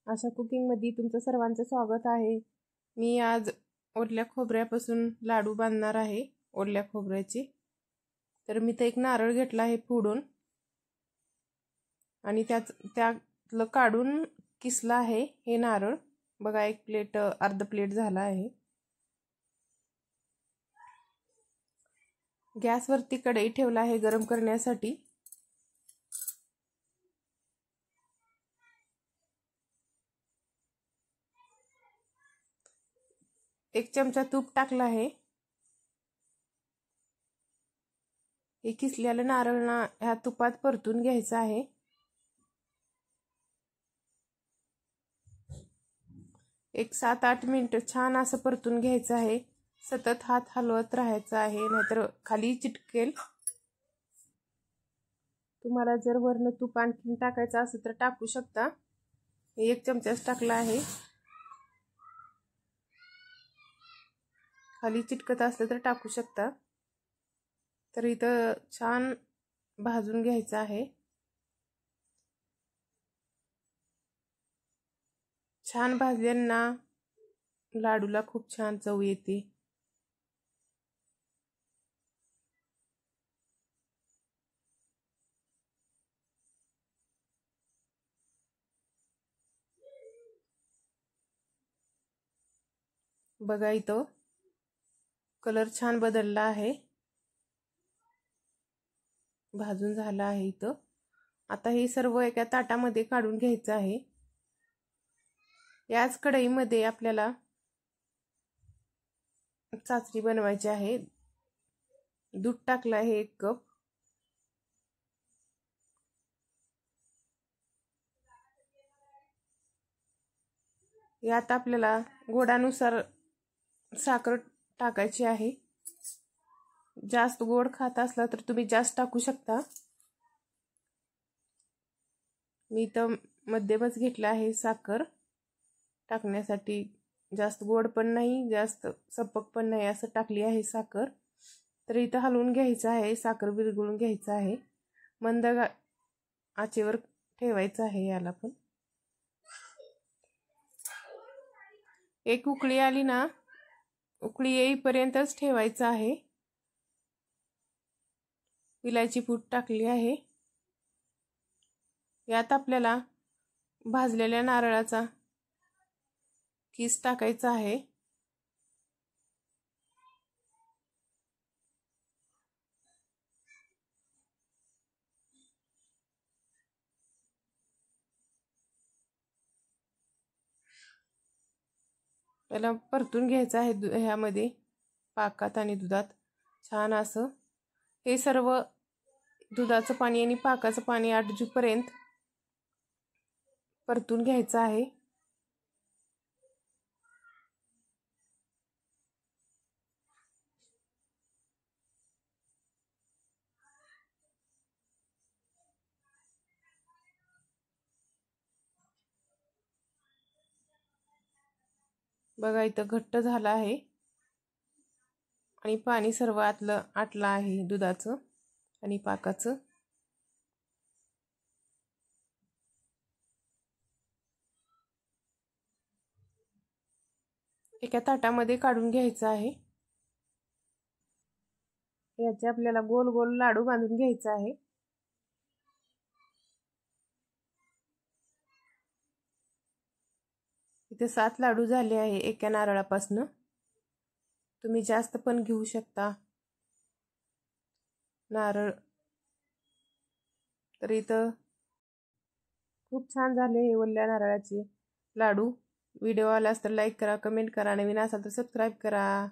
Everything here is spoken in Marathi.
आशा कुकिंगमध्ये तुमचं सर्वांचं स्वागत आहे। मी आज ओल्या खोबऱ्यापासून लाडू बांधणार आहे, ओल्या खोबऱ्याचे। तर मी एक नारळ घेतला आहे फोडून आणि त्यातलं काढून किसला आहे हे नारळ। बघा, एक प्लेट अर्ध प्लेट झाला आहे। गॅसवरती कढई ठेवला आहे गरम करण्यासाठी। एक चमचा तूप टाकला आहे। हे किसलेलं नारळ ह्या तुपात परतून घ्यायचं आहे। एक 7-8 मिनिट छान असं परतून घ्यायचं आहे। सतत हात हलवत राहायचा आहे, नाहीतर खाली चिटकेल। तुम्हाला जर वरनं तूप आणखीन टाकायचं असेल तर टाकू शकता। एक चमचाच टाकला आहे। खाली चिटकत असलं तर टाकू शकता। तर इथं छान भाजून घ्यायचं आहे। छान भाजल्याना लाडूला खूप छान चव येते। बघा, इथं कलर छान बदलला आहे, भाजून झाला आहे। इथं आता हे सर्व एका ताटामध्ये काढून घ्यायचं आहे। याच कढईमध्ये आपल्याला चाचणी बनवायची आहे। दूध टाकलं आहे 1 कप। यात आपल्याला गोडानुसार साखर टाकायची आहे। जास्त गोड खात असला तर तुम्ही जास्त टाकू शकता। मी तर मध्यमच घेतला आहे साखर टाकण्यासाठी। जास्त गोड पण नाही, जास्त सपक पण नाही, असं टाकली आहे साखर। तर इथं हलवून घ्यायचं आहे, साखर विरघळून घ्यायचं आहे। मंद आचेवर ठेवायचं आहे याला पण। एक उकळी आली ना, उकळी येईपर्यंतच ठेवायचं आहे। विलायची पूड टाकली आहे। यात आपल्याला भाजलेल्या नारळाचा किस टाकायचा आहे। त्याला परतून घ्यायचं आहे ह्यामध्ये, पाकात आणि दुधात छान असं। हे सर्व दुधाचं पाणी आणि पाकाचं पाणी आटूपर्यंत परतून घ्यायचं आहे। बघा, इथं घट्ट झालं आहे आणि पाणी सर्व आटलं आहे दुधाचं आणि पाकाचं। एका ताटामध्ये काढून घ्यायचं आहे। याचे आपल्याला गोल गोल लाडू बांधून घ्यायचा आहे। इथे 7 लाडू झाले आहे एका नारळापासून। तुम्ही जास्त पण घेऊ शकता नारळ। तर इथं खूप छान झाले हे ओल्या नारळाचे लाडू। व्हिडिओ आला तर लाईक करा, कमेंट करा, नवीन असाल तर सबस्क्राईब करा।